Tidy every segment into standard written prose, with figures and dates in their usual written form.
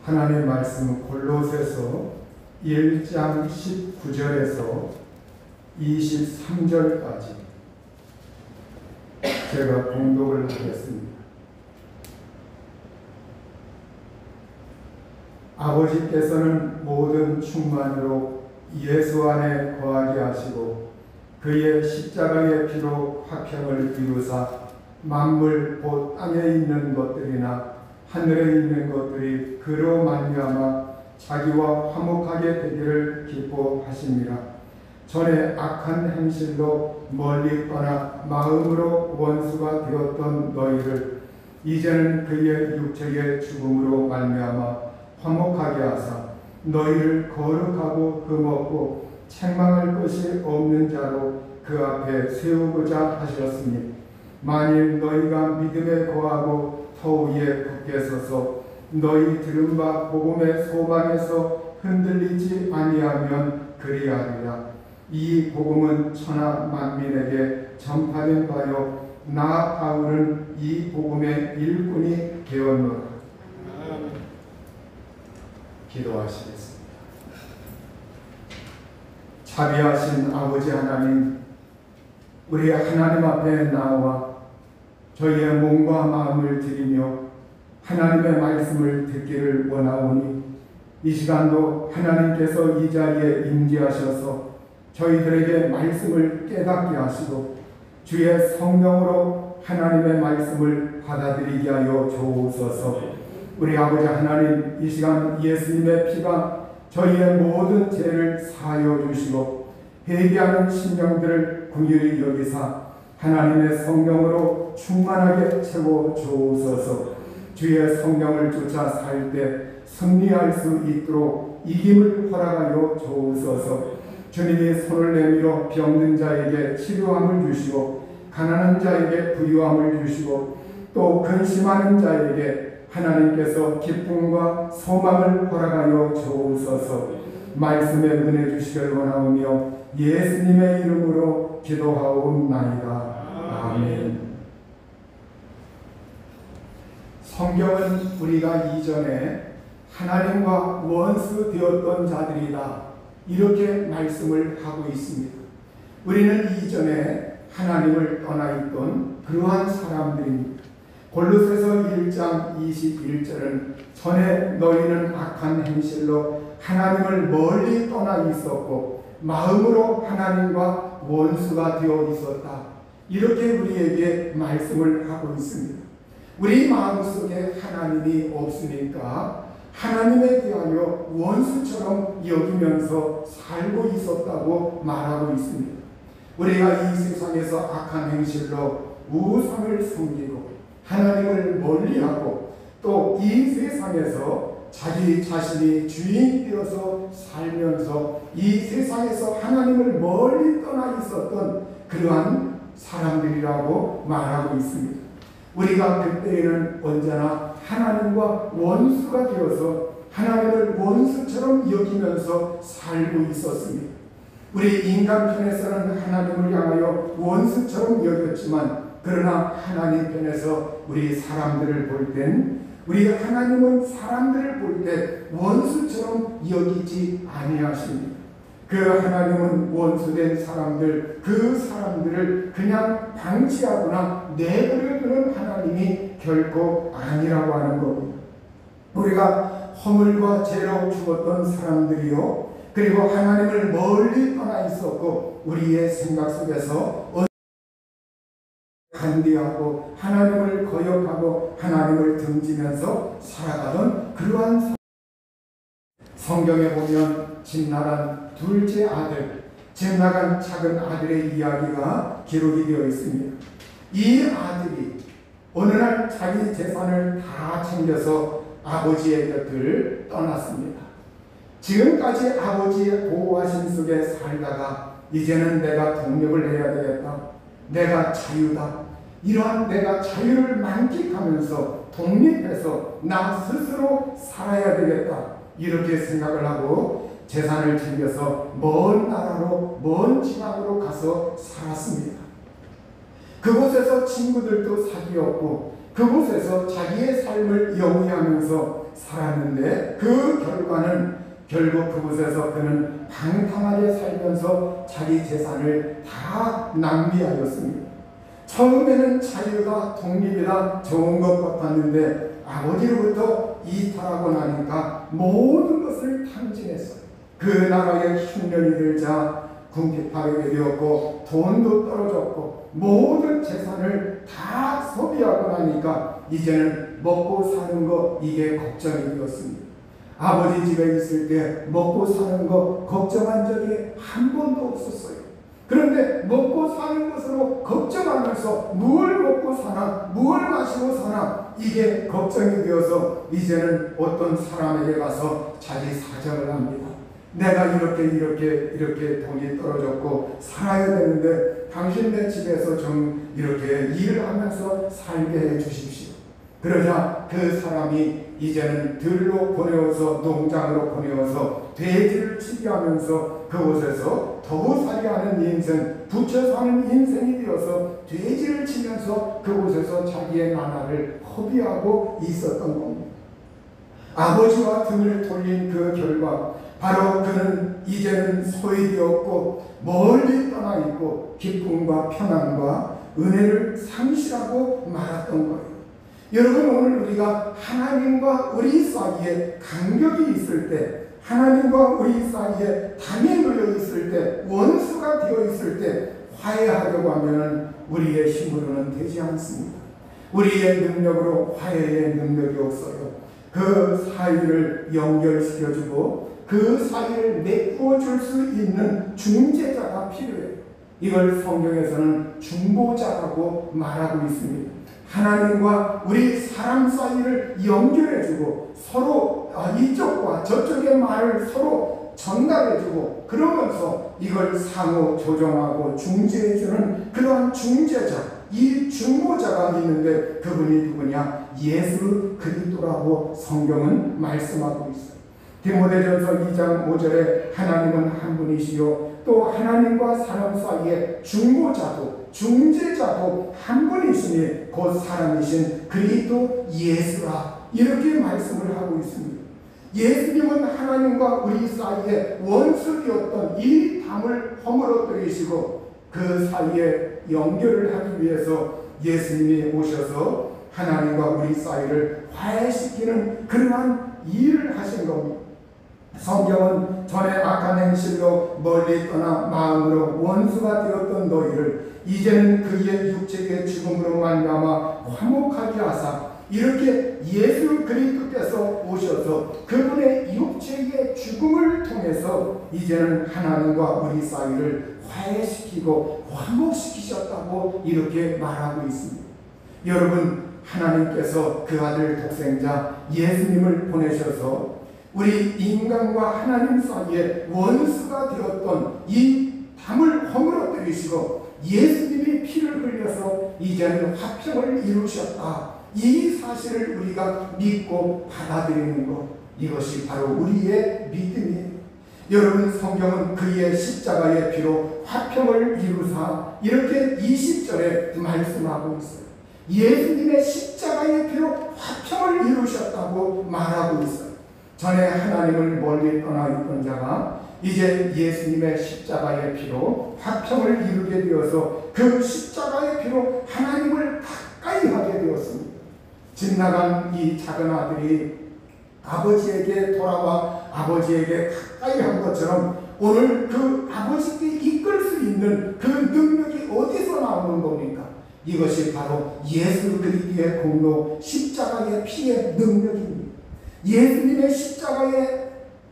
하나님의 말씀은 골로새서 1장 19절에서 23절까지 제가 봉독을 하겠습니다. 아버지께서는 모든 충만으로 예수 안에 거하게 하시고 그의 십자가의 피로 화평을 이루사 만물 곧 땅에 있는 것들이나 하늘에 있는 것들이 그로 말미암아 자기와 화목하게 되기를 기뻐하심이라. 전에 악한 행실로 멀리 떠나 마음으로 원수가 되었던 너희를 이제는 그의 육체의 죽음으로 말미암아 화목하게 하사 너희를 거룩하고 흠없고 책망할 것이 없는 자로 그 앞에 세우고자 하셨으니 만일 너희가 믿음에 거하고 터 위에 굳게 서서 너희 들은 바 복음의 소망에서 흔들리지 아니하면 그리하리라. 이 복음은 천하 만민에게 전파된 바요 나 바울은 이 복음의 일꾼이 되었노라. 기도하시겠습니다. 자비하신 아버지 하나님, 우리 하나님 앞에 나와 저희의 몸과 마음을 드리며 하나님의 말씀을 듣기를 원하오니 이 시간도 하나님께서 이 자리에 임재하셔서 저희들에게 말씀을 깨닫게 하시고 주의 성령으로 하나님의 말씀을 받아들이게 하여 주옵소서. 우리 아버지 하나님, 이 시간 예수님의 피가 저희의 모든 죄를 사하여 주시고 회개하는 심령들을 긍휼히 여기사 하나님의 성령으로 충만하게 채워 주옵소서. 주의 성령을 쫓아 살 때 승리할 수 있도록 이김을 허락하여 주옵소서. 주님이 손을 내밀어 병든 자에게 치료함을 주시고 가난한 자에게 부유함을 주시고 또 근심하는 자에게 하나님께서 기쁨과 소망을 허락하여 주옵소서. 말씀에 은혜 주시길 원하오며 예수님의 이름으로 기도하옵나이다. 아멘. 성경은 우리가 이전에 하나님과 원수 되었던 자들이다 이렇게 말씀을 하고 있습니다. 우리는 이전에 하나님을 떠나 있던 그러한 사람들입니다. 골로새서 1장 21절은 전에 너희는 악한 행실로 하나님을 멀리 떠나 있었고 마음으로 하나님과 원수가 되어 있었다 이렇게 우리에게 말씀을 하고 있습니다. 우리 마음속에 하나님이 없으니까 하나님에 대하여 원수처럼 여기면서 살고 있었다고 말하고 있습니다. 우리가 이 세상에서 악한 행실로 우상을 섬기고 하나님을 멀리하고 또 이 세상에서 자기 자신이 주인이 되어서 살면서 이 세상에서 하나님을 멀리 떠나 있었던 그러한 사람들이라고 말하고 있습니다. 우리가 그때에는 언제나 하나님과 원수가 되어서 하나님을 원수처럼 여기면서 살고 있었습니다. 우리 인간 편에서는 하나님을 향하여 원수처럼 여겼지만 그러나 하나님 편에서 우리 사람들을 볼 땐 우리 하나님은 사람들을 볼 때 원수처럼 여기지 아니하십니다. 그 하나님은 원수된 사람들, 그 사람들을 그냥 방치하거나 내버려두는 하나님이 결코 아니라고 하는 겁니다. 우리가 허물과 죄로 죽었던 사람들이요, 그리고 하나님을 멀리 떠나 있었고 우리의 생각 속에서 간디하고 하나님을 거역하고 하나님을 등지면서 살아가던 그러한 성경에 보면 집 나간 둘째 아들, 집 나간 작은 아들의 이야기가 기록이 되어 있습니다. 이 아들이 어느 날 자기 재산을 다 챙겨서 아버지의 곁을 떠났습니다. 지금까지 아버지의 보호하심 속에 살다가 이제는 내가 독립을 해야 되겠다. 내가 자유다. 이러한 내가 자유를 만끽하면서 독립해서 나 스스로 살아야 되겠다. 이렇게 생각을 하고 재산을 챙겨서 먼 나라로 먼 지방으로 가서 살았습니다. 그곳에서 친구들도 사귀었고 그곳에서 자기의 삶을 영위하면서 살았는데 그 결과는 결국 그곳에서 그는 방탕하게 살면서 자기 재산을 다 낭비하였습니다. 처음에는 자유다, 독립이다, 좋은 것 같았는데 아버지로부터 이탈하고 나니까 모든 것을 탕진했어요. 그 나라의 흉년이 들자 궁핍하게 되었고 돈도 떨어졌고 모든 재산을 다 소비하고 나니까 이제는 먹고 사는 거 이게 걱정이 되었습니다. 아버지 집에 있을 때 먹고 사는 거 걱정한 적이 한 번도 없었어요. 그런데 먹고 사는 것으로 걱정하면서 무엇을 먹고 사나 무엇을 마시고 사나 이게 걱정이 되어서 이제는 어떤 사람에게 가서 자기 사정을 합니다. 내가 이렇게 돈이 떨어졌고 살아야 되는데 당신네 집에서 좀 이렇게 일을 하면서 살게 해 주십시오. 그러자 그 사람이 이제는 들로 보내어서 농장으로 보내어서 돼지를 치게 하면서 그곳에서 더부살이하는 인생, 붙여 사는 인생이 되어서 돼지를 치면서 그곳에서 자기의 나라를 허비하고 있었던 겁니다. 아버지와 등을 돌린 그 결과 바로 그는 이제는 소외되었고 멀리 떠나 있고 기쁨과 평안과 은혜를 상실하고 말았던 거예요. 여러분, 오늘 우리가 하나님과 우리 사이에 간격이 있을 때, 하나님과 우리 사이에 담이 놓여 있을 때, 원수가 되어 있을 때 화해하려고 하면 우리의 힘으로는 되지 않습니다. 우리의 능력으로 화해의 능력이 없어요. 그 사이를 연결시켜주고 그 사이를 메꾸어 줄 수 있는 중재자가 필요해요. 이걸 성경에서는 중보자라고 말하고 있습니다. 하나님과 우리 사람 사이를 연결해주고 서로 이쪽과 저쪽의 말을 서로 전달해주고 그러면서 이걸 상호 조정하고 중재해주는 그러한 중재자, 이 중보자가 있는데 그분이 누구냐? 예수 그리스도라고 성경은 말씀하고 있어요. 디모데전서 2장 5절에 하나님은 한 분이시요 또 하나님과 사람 사이에 중보자도 중재자도 한 분이시니 곧 사람이신 그리스도 예수라 이렇게 말씀을 하고 있습니다. 예수님은 하나님과 우리 사이에 원수되었던 이 담을 허물어뜨리시고 그 사이에 연결을 하기 위해서 예수님이 오셔서 하나님과 우리 사이를 화해시키는 그러한 일을 하신 겁니다. 성경은 전에 악한 행실로 멀리 떠나 마음으로 원수가 되었던 너희를 이제는 그의 육체의 죽음으로 말미암아 화목하게 하사 이렇게 예수 그리스도께서 오셔서 그분의 육체의 죽음을 통해서 이제는 하나님과 우리 사이를 화해시키고 화목시키셨다고 이렇게 말하고 있습니다. 여러분, 하나님께서 그 아들 독생자 예수님을 보내셔서 우리 인간과 하나님 사이에 원수가 되었던 이 담을 허물어뜨리시고 예수님이 피를 흘려서 이제는 화평을 이루셨다. 이 사실을 우리가 믿고 받아들이는 것, 이것이 바로 우리의 믿음이에요. 여러분, 성경은 그의 십자가의 피로 화평을 이루사 이렇게 20절에 말씀하고 있어요. 예수님의 십자가의 피로 화평을 이루셨다고 말하고 있어요. 전에 하나님을 멀리 떠나 있던 자가 이제 예수님의 십자가의 피로 화평을 이루게 되어서 그 십자가의 피로 하나님을 가까이 하게 되었습니다. 집 나간 이 작은 아들이 아버지에게 돌아와 아버지에게 가까이 한 것처럼 오늘 그 아버지께 이끌 수 있는 그 능력이 어디서 나오는 겁니까? 이것이 바로 예수 그리스도의 공로 십자가의 피의 능력입니다. 예수님의 십자가에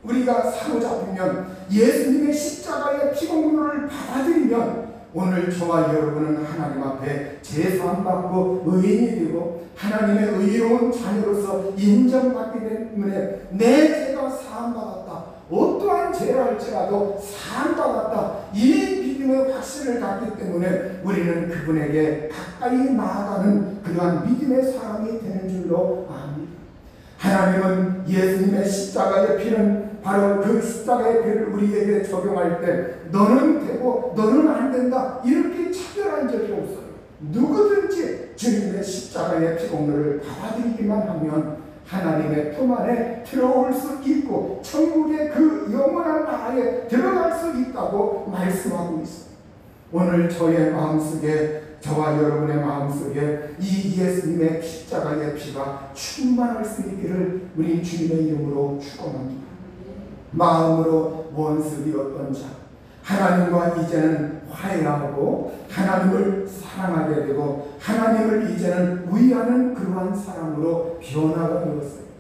우리가 사로잡히면 예수님의 십자가의 피공로를 받아들이면 오늘 저와 여러분은 하나님 앞에 제사함받고 의인이 되고 하나님의 의로운 자녀로서 인정받기 때문에 내 죄가 사함받았다. 어떠한 죄를 할지라도 사함받았다. 이 믿음의 확신을 갖기 때문에 우리는 그분에게 가까이 나아가는 그러한 믿음의 사람이 되는 줄로 압니다. 하나님은 예수님의 십자가의 피는 바로 그 십자가의 피를 우리에게 적용할 때 너는 되고 너는 안 된다 이렇게 차별한 적이 없어요. 누구든지 주님의 십자가의 피공로를 받아들이기만 하면 하나님의 품 안에 들어올 수 있고 천국의 그 영원한 나라에 들어갈 수 있다고 말씀하고 있습니다. 오늘 저의 마음속에, 저와 여러분의 마음속에 이 예수님의 십자가의 피가 충만할 수 있기를 우리 주님의 이름으로 축원합니다. 마음으로 원수되었던 자, 하나님과 이제는 화해하고 하나님을 사랑하게 되고 하나님을 이제는 위하는 그러한 사람으로 변화가 되었어요.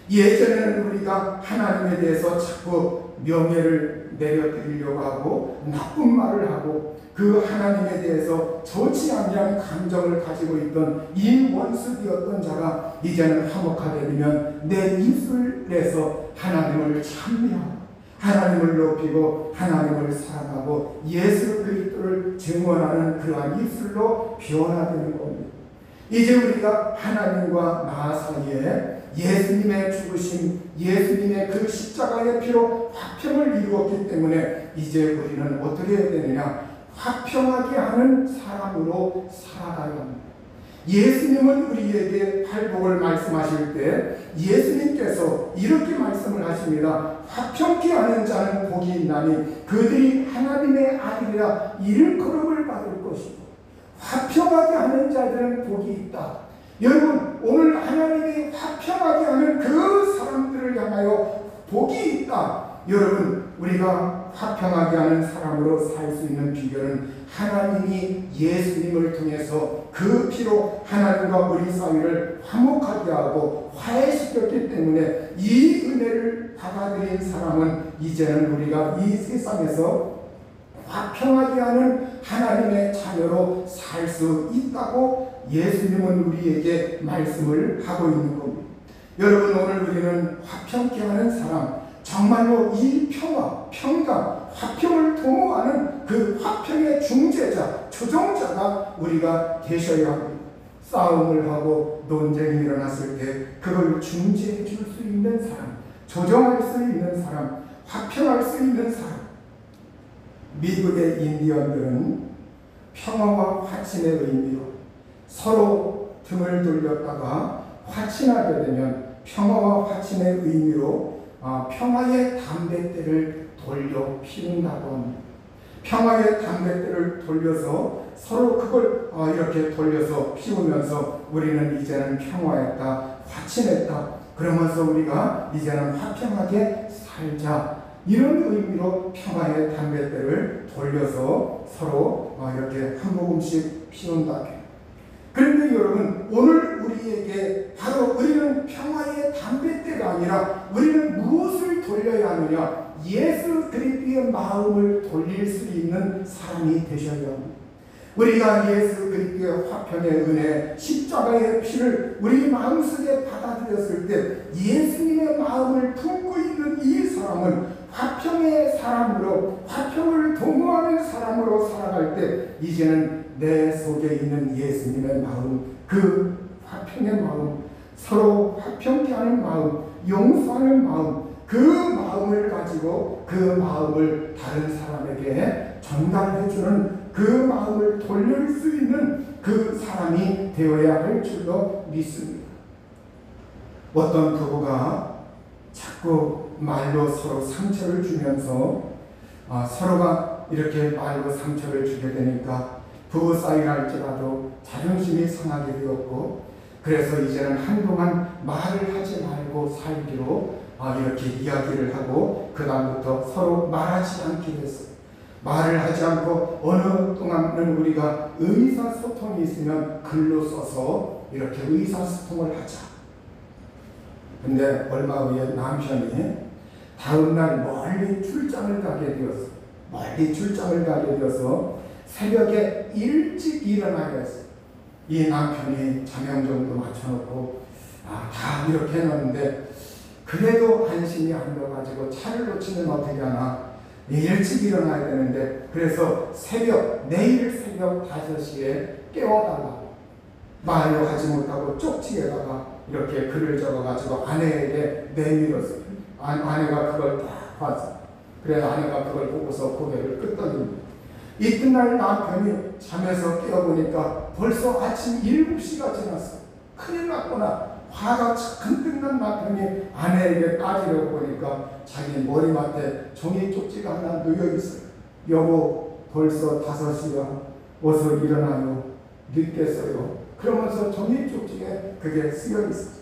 예전에는 우리가 하나님에 대해서 자꾸 명예를 내려드리려고 하고 나쁜 말을 하고 그 하나님에 대해서 좋지 않은 감정을 가지고 있던 이 원수되었던 자가 이제는 화목하되면 내 입술에서 하나님을 찬미하고 하나님을 높이고 하나님을 사랑하고 예수 그리스도를 증언하는 그러한 입술로 변화되는 겁니다. 이제 우리가 하나님과 나 사이에 예수님의 죽으심, 예수님의 그 십자가의 피로 화평을 이루었기 때문에 이제 우리는 어떻게 해야 되느냐? 화평하게 하는 사람으로 살아가야 합니다. 예수님은 우리에게 팔복을 말씀하실 때 예수님께서 이렇게 말씀을 하십니다. 화평케 하는 자는 복이 있나니 그들이 하나님의 아들이라 일컬음을 받을 것이고 화평하게 하는 자들은 복이 있다. 여러분, 오늘 하나님이 화평하게 하는 그 사람들을 향하여 복이 있다. 여러분, 우리가 화평하게 하는 사람으로 살 수 있는 비결은 하나님이 예수님을 통해서 그 피로 하나님과 우리 사이를 화목하게 하고 화해시켰기 때문에 이 은혜를 받아들인 사람은 이제는 우리가 이 세상에서 화평하게 하는 하나님의 자녀로 살 수 있다고 예수님은 우리에게 말씀을 하고 있는 겁니다. 여러분, 오늘 우리는 화평케 하는 사람, 정말로 이 평화, 평강, 화평을 도모하는 그 화평의 중재자, 조정자가 우리가 되셔야 합니다. 싸움을 하고 논쟁이 일어났을 때 그걸 중재해 줄 수 있는 사람, 조정할 수 있는 사람, 화평할 수 있는 사람. 미국의 인디언들은 평화와 화친의 의미로 서로 등을 돌렸다가 화친하게 되면 평화와 화친의 의미로 평화의 담뱃대를 돌려 피운다고 합니다. 평화의 담뱃대를 돌려서 서로 그걸 이렇게 돌려서 피우면서 우리는 이제는 평화했다, 화친했다. 그러면서 우리가 이제는 화평하게 살자. 이런 의미로 평화의 담뱃대를 돌려서 서로 이렇게 한 모금씩 피운다. 그런데 여러분, 오늘 우리에게 바로 우리는 평화의 담뱃대가 아니라 우리는 무엇을 돌려야 하느냐? 예수 그리스도의 마음을 돌릴 수 있는 사람이 되셔야 합니다. 우리가 예수 그리스도의 화평의 은혜, 십자가의 피를 우리 마음속에 받아들였을 때 예수님의 마음을 품고 있는 이 사람은 화평의 사람으로, 화평을 도모하는 사람으로 살아갈 때 이제는 내 속에 있는 예수님의 마음, 그 화평의 마음, 서로 화평케 하는 마음, 용서하는 마음, 그 마음을 가지고 그 마음을 다른 사람에게 전달해주는 그 마음을 돌릴 수 있는 그 사람이 되어야 할 줄로 믿습니다. 어떤 부부가 자꾸 말로 서로 상처를 주면서 서로가 이렇게 말로 상처를 주게 되니까 부부 사이랄지라도 자존심이 상하게 되었고, 그래서 이제는 한동안 말을 하지 말고 살기로 이렇게 이야기를 하고 그 다음부터 서로 말하지 않기로 했어요. 말을 하지 않고 어느 동안은 우리가 의사소통이 있으면 글로 써서 이렇게 의사소통을 하자. 근데 얼마 후에 남편이 다음날 멀리 출장을 가게 되었어요. 멀리 출장을 가게 되어서 새벽에 일찍 일어나야 했어요. 이 남편이 자명정도 맞춰놓고 다 이렇게 해놨는데 그래도 안심이 안 되어가지고 차를 놓치면 어떻게 하나, 일찍 일어나야 되는데 그래서 내일 새벽 5시에 깨워달라고 말로 하지 못하고 쪽지에다가 이렇게 글을 적어가지고 아내에게 내밀었어요. 아내가 그걸 딱 봤어요. 그래 아내가 그걸 보고서 고개를 끄덕입니다. 이튿날 남편이 잠에서 깨어보니까 벌써 아침 7시가 지났어. 큰일 났구나. 화가 잔뜩 난 남편이 아내에게 따지려고 보니까 자기 머리맡에 종이 쪽지가 하나 놓여있어요. 여보, 벌써 5시야. 어서 일어나요. 늦겠어요. 그러면서 종이 쪽지에 그게 쓰여있어요.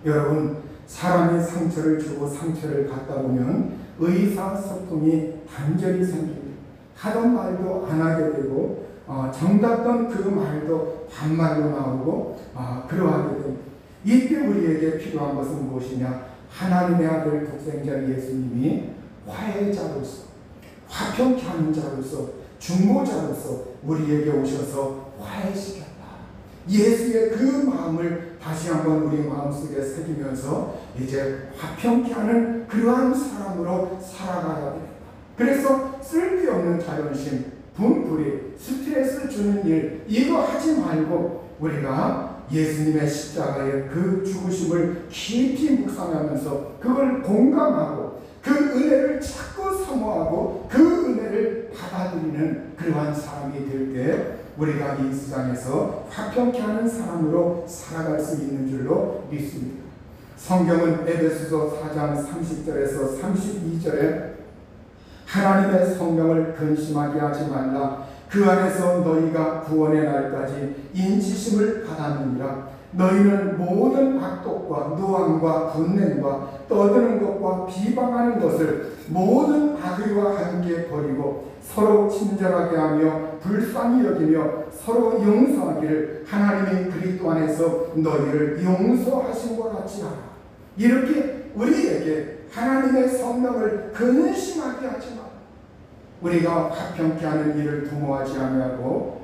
여러분, 사람이 상처를 주고 상처를 받다 보면 의사소통이 단절이 생깁니다. 하던 말도 안 하게 되고 정답던 그 말도 반말로 나오고 그러하게 됩니다. 이때 우리에게 필요한 것은 무엇이냐? 하나님의 아들 독생자 예수님이 화해자로서, 화평케 하는 자로서, 중보자로서 우리에게 오셔서 화해시켰다. 예수의 그 마음을 다시 한번 우리 마음속에 새기면서 이제 화평케 하는 그러한 사람으로 살아가야 됩니다. 그래서 쓸데없는 자존심, 분풀이, 스트레스 주는 일, 이거 하지 말고 우리가 예수님의 십자가의 그 죽으심을 깊이 묵상하면서 그걸 공감하고 그 은혜를 자꾸 사모하고 그 은혜를 받아들이는 그러한 사람이 될 때 우리가 이 세상에서 화평케 하는 사람으로 살아갈 수 있는 줄로 믿습니다. 성경은 에베소서 4장 30절에서 32절에 하나님의 성령을 근심하게 하지 말라. 그 안에서 너희가 구원의 날까지 인치심을 받았느니라. 너희는 모든 악독과 노함과 분냄과 떠드는 것과 비방하는 것을 모든 악의와 함께 버리고 서로 친절하게 하며 불쌍히 여기며 서로 용서하기를 하나님이 그리스도 안에서 너희를 용서하신 것 같이 하라. 이렇게 우리에게 하나님의 성령을 근심하게 하지 마. 우리가 화평케 하는 일을 도모하지 아니하고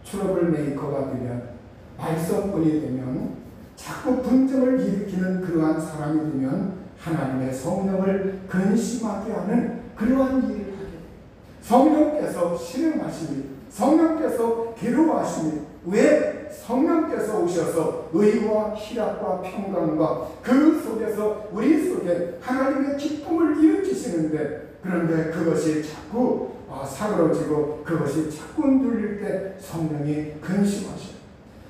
트러블 메이커가 되면, 말썽꾼이 되면, 자꾸 분쟁을 일으키는 그러한 사람이 되면 하나님의 성령을 근심하게 하는 그러한 일을 하게 됩니다. 성령께서 실행하시니, 성령께서 괴로워하시니, 왜? 성령께서 오셔서 의와 희락과 평강과 그 속에서 우리 속에 하나님의 기쁨을 일으키시는데, 그런데 그것이 자꾸 사그러지고 그것이 자꾸 눌릴 때 성령이 근심하셔요.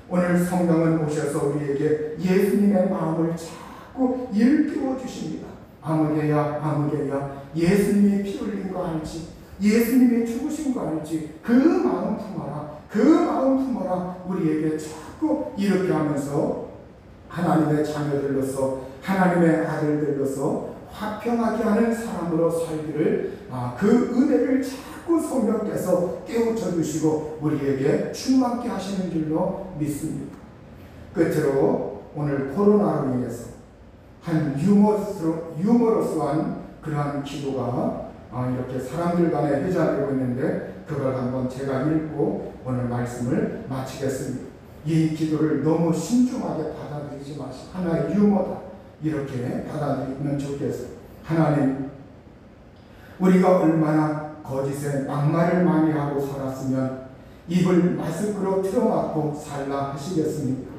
오늘 성령은 오셔서 우리에게 예수님의 마음을 자꾸 일깨워 주십니다. 아무개야 예수님이 피 흘린 거 알지? 예수님이 죽으신 거 알지? 그 마음 품어라. 그 마음 품어라. 우리에게 자꾸 이렇게 하면서 하나님의 자녀들로서, 하나님의 아들들로서 화평하게 하는 사람으로 살기를, 그 은혜를 자꾸 성령께서 깨우쳐 주시고 우리에게 충만케 하시는 줄로 믿습니다. 끝으로 오늘 코로나로 인해서 한 유머러스한 그러한 기도가 이렇게 사람들 간에 회자되고 있는데, 그걸 한번 제가 읽고 오늘 말씀을 마치겠습니다. 이 기도를 너무 신중하게 받아들이지 마시고 하나의 유머다 이렇게 받아들이면 좋겠어요. 하나님, 우리가 얼마나 거짓에 막말을 많이 하고 살았으면 입을 마스크로 틀어막고 살라 하시겠습니까?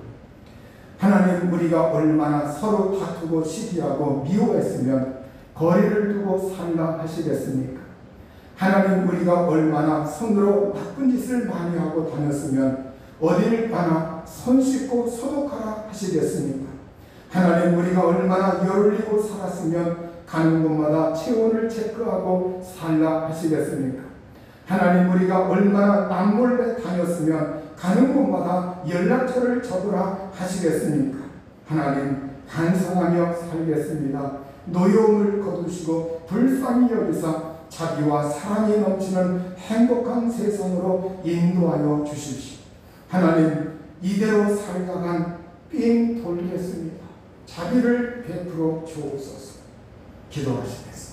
하나님, 우리가 얼마나 서로 다투고 시기하고 미워했으면 거리를 두고 살라 하시겠습니까? 하나님, 우리가 얼마나 손으로 나쁜 짓을 많이 하고 다녔으면 어디를 가나 손 씻고 소독하라 하시겠습니까? 하나님, 우리가 얼마나 열 흘리고 살았으면 가는 곳마다 체온을 체크하고 살라 하시겠습니까? 하나님, 우리가 얼마나 남몰래 다녔으면 가는 곳마다 연락처를 적으라 하시겠습니까? 하나님, 반성하며 살겠습니다. 노여움을 거두시고 불쌍히 여기사 자비와 사랑이 넘치는 행복한 세상으로 인도하여 주십시오. 하나님, 이대로 살다간 삥 돌겠습니다. 자비를 베풀어 주옵소서. 기도하시겠습니다.